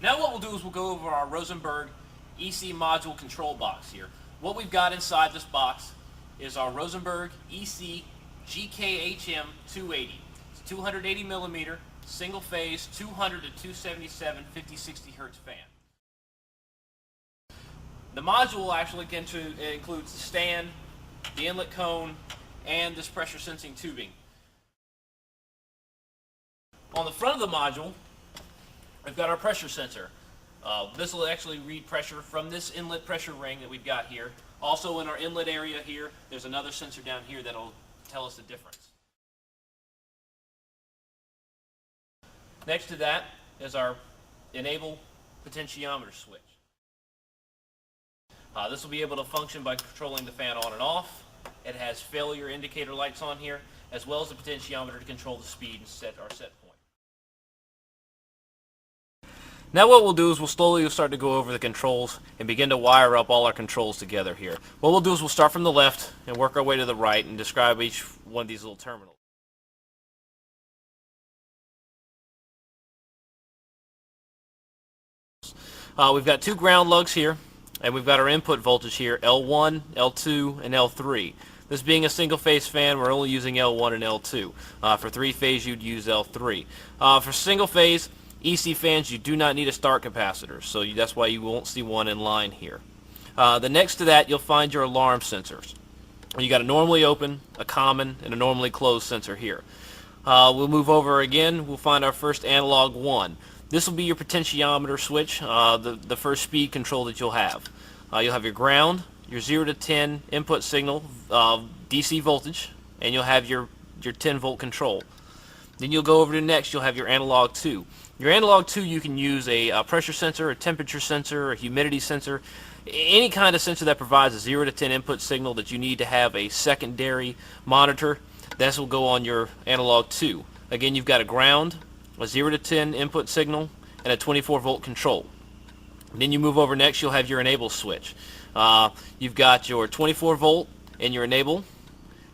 Now what we'll do is we'll go over our Rosenberg EC module control box here. What we've got inside this box is our Rosenberg EC GKHM 280. It's 280 millimeter, single phase, 200 to 277, 50-60 hertz fan. The module actually includes the stand, the inlet cone, and this pressure sensing tubing. On the front of the module, we've got our pressure sensor. This will actually read pressure from this inlet pressure ring that we've got here. Also in our inlet area here, there's another sensor down here that'll tell us the difference. Next to that is our enable potentiometer switch. This will be able to function by controlling the fan on and off. It has failure indicator lights on here, as well as the potentiometer to control the speed and set our set point. Now what we'll do is we'll slowly start to go over the controls and begin to wire up all our controls together here. What we'll do is we'll start from the left and work our way to the right and describe each one of these little terminals. We've got two ground lugs here, and we've got our input voltage here, L1, L2, and L3. This being a single phase fan, we're only using L1 and L2. For three phase, you'd use L3. For single phase EC fans, you do not need a start capacitor, so that's why you won't see one in line here. The next to that, you'll find your alarm sensors. You got a normally open, a common, and a normally closed sensor here. We'll move over again. We'll find our first analog 1. This will be your potentiometer switch, the first speed control that you'll have. You'll have your ground, your 0 to 10 input signal, DC voltage, and you'll have your 10 volt control. Then you'll go over to next, you'll have your analog 2. Your analog 2, you can use a pressure sensor, a temperature sensor, a humidity sensor, any kind of sensor that provides a 0 to 10 input signal that you need to have a secondary monitor. This will go on your analog 2. Again, you've got a ground, a 0 to 10 input signal, and a 24 volt control. Then you move over next, you'll have your enable switch. You've got your 24 volt and your enable.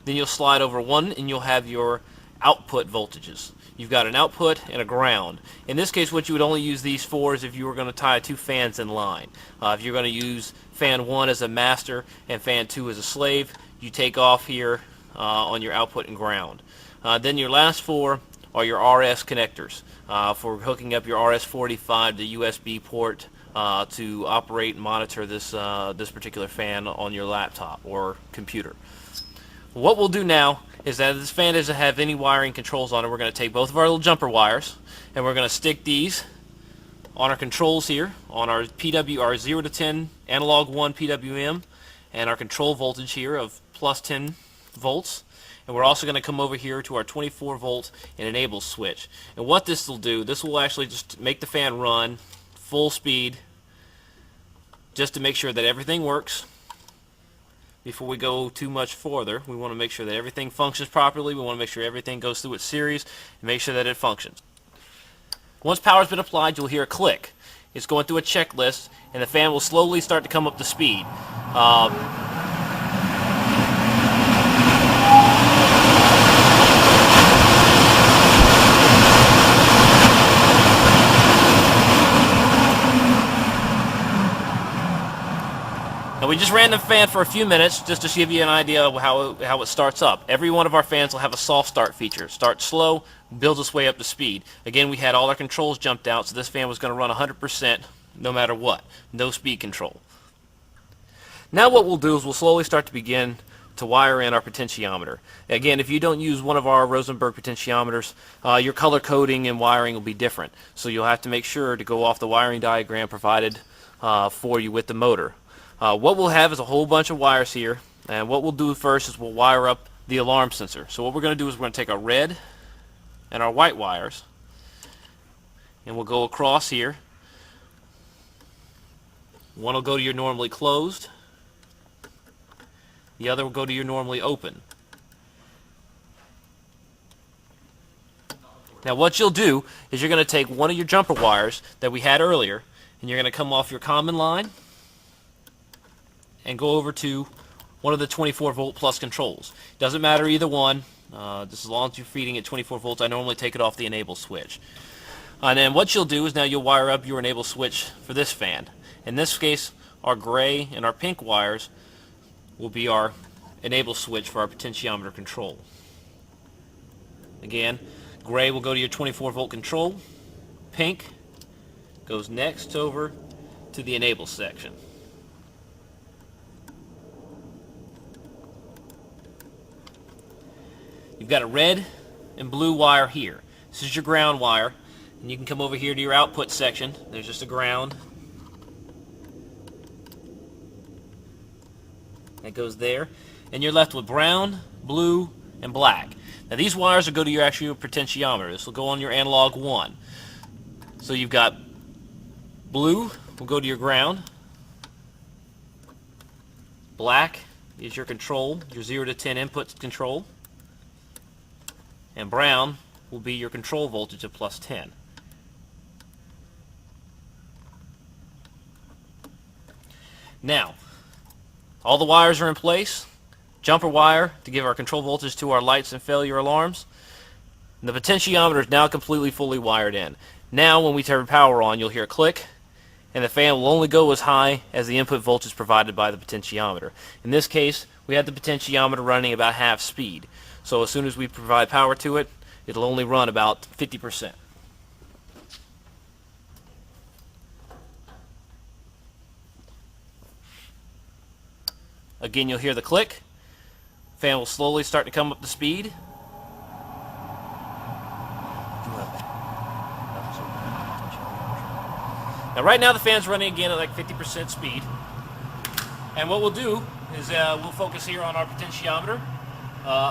Then you'll slide over one and you'll have your output voltages. You've got an output and a ground. In this case, what you would only use these for is if you were going to tie two fans in line. If you're going to use fan 1 as a master and fan 2 as a slave, you take off here on your output and ground. Then your last four are your RS connectors for hooking up your RS-485 to USB port to operate and monitor this particular fan on your laptop or computer. What we'll do now is that this fan doesn't have any wiring controls on it. We're going to take both of our little jumper wires and we're going to stick these on our controls here on our our 0 to 10 analog 1 PWM and our control voltage here of plus 10 volts. And we're also going to come over here to our 24 volt and enable switch. And what this will do, this will actually just make the fan run full speed just to make sure that everything works. Before we go too much further, we want to make sure that everything functions properly. We want to make sure everything goes through its series and make sure that it functions. Once power's been applied, you'll hear a click. It's going through a checklist and the fan will slowly start to come up to speed. And we just ran the fan for a few minutes just to give you an idea of how it starts up. Every one of our fans will have a soft start feature. Starts slow, builds its way up to speed. Again, we had all our controls jumped out, so this fan was going to run 100% no matter what. No speed control. Now what we'll do is we'll slowly start to begin to wire in our potentiometer. Again, if you don't use one of our Rosenberg potentiometers, your color coding and wiring will be different. So you'll have to make sure to go off the wiring diagram provided for you with the motor. What we'll have is a whole bunch of wires here, and what we'll do first is we'll wire up the alarm sensor. So what we're going to do is we're going to take our red and our white wires and we'll go across here. One will go to your normally closed, the other will go to your normally open. Now what you'll do is you're going to take one of your jumper wires that we had earlier and you're going to come off your common line and go over to one of the 24 volt plus controls. Doesn't matter either one, just as long as you're feeding it 24 volts. I normally take it off the enable switch. And then what you'll do is now you'll wire up your enable switch for this fan. In this case, our gray and our pink wires will be our enable switch for our potentiometer control. Again, gray will go to your 24 volt control. Pink goes next over to the enable section. You've got a red and blue wire here. This is your ground wire, and you can come over here to your output section. There's just a ground that goes there, and you're left with brown, blue, and black. Now these wires will go to your actual potentiometer. This will go on your analog 1. So you've got blue will go to your ground, black is your control, your 0 to 10 input control, and brown will be your control voltage of plus 10. Now, all the wires are in place. Jumper wire to give our control voltage to our lights and failure alarms. And the potentiometer is now completely fully wired in. Now when we turn power on, you'll hear a click, and the fan will only go as high as the input voltage provided by the potentiometer. In this case, we have the potentiometer running about half speed. So as soon as we provide power to it, it'll only run about 50%. Again, you'll hear the click. Fan will slowly start to come up to speed. Now right now the fan's running again at like 50% speed. And what we'll do is we'll focus here on our potentiometer.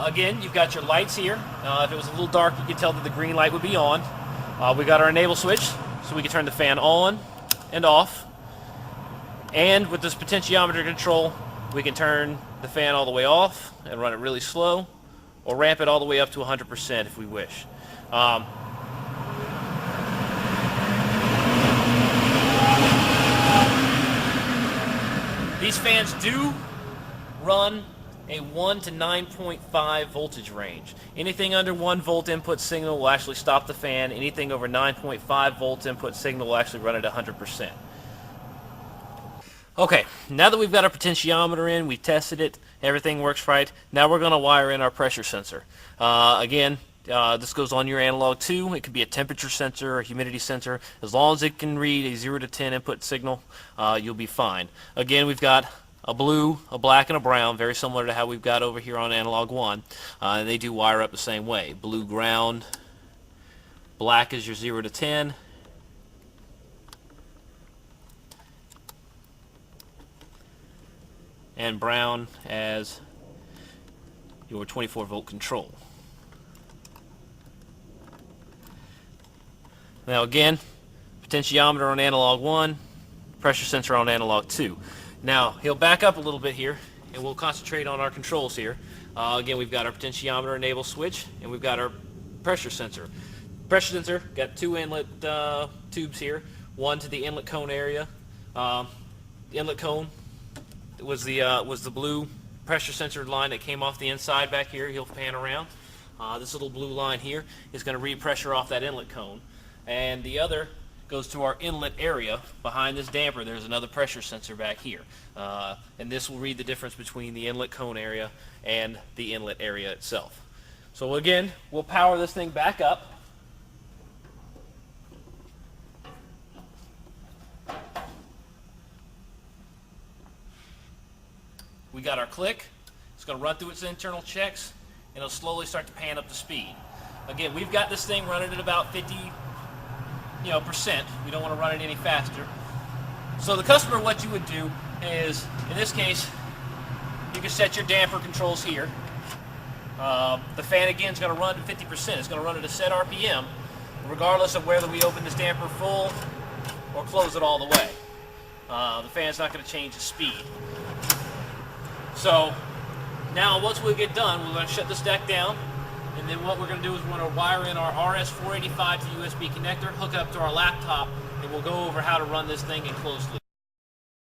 Again, you've got your lights here. If it was a little dark, you could tell that the green light would be on. We got our enable switch, so we can turn the fan on and off. And with this potentiometer control, we can turn the fan all the way off and run it really slow, or ramp it all the way up to 100% if we wish. These fans do run a 1 to 9.5 voltage range. Anything under 1 volt input signal will actually stop the fan. Anything over 9.5 volt input signal will actually run at 100%. Okay, now that we've got our potentiometer in, we've tested it, everything works right, now we're going to wire in our pressure sensor. Again, this goes on your analog 2. It could be a temperature sensor or a humidity sensor. As long as it can read a 0 to 10 input signal, you'll be fine. Again, we've got a blue, a black, and a brown, very similar to how we've got over here on analog 1. And they do wire up the same way. Blue ground, black is your 0 to 10, and brown as your 24 volt control. Now again, potentiometer on analog 1, pressure sensor on analog 2. Now he'll back up a little bit here, and we'll concentrate on our controls here. Again, we've got our potentiometer enable switch, and we've got our pressure sensor. Pressure sensor got 2 inlet tubes here, one to the inlet cone area. The inlet cone was the blue pressure sensor line that came off the inside back here. He'll pan around. This little blue line here is going to read pressure off that inlet cone, and the other goes to our inlet area. Behind this damper there's another pressure sensor back here, and this will read the difference between the inlet cone area and the inlet area itself. So again, we'll power this thing back up. We got our click. It's going to run through its internal checks, and it'll slowly start to pan up to speed. Again, we've got this thing running at about 50%. We don't want to run it any faster. So the customer, what you would do is, in this case, you can set your damper controls here. The fan again is going to run to 50%. It's going to run at a set RPM, regardless of whether we open this damper full or close it all the way. The fan's not going to change the speed. So now once we get done, we're going to shut this deck down, and then what we're going to do is we're going to wire in our RS-485 to USB connector, hook it up to our laptop, and we'll go over how to run this thing in closed loop.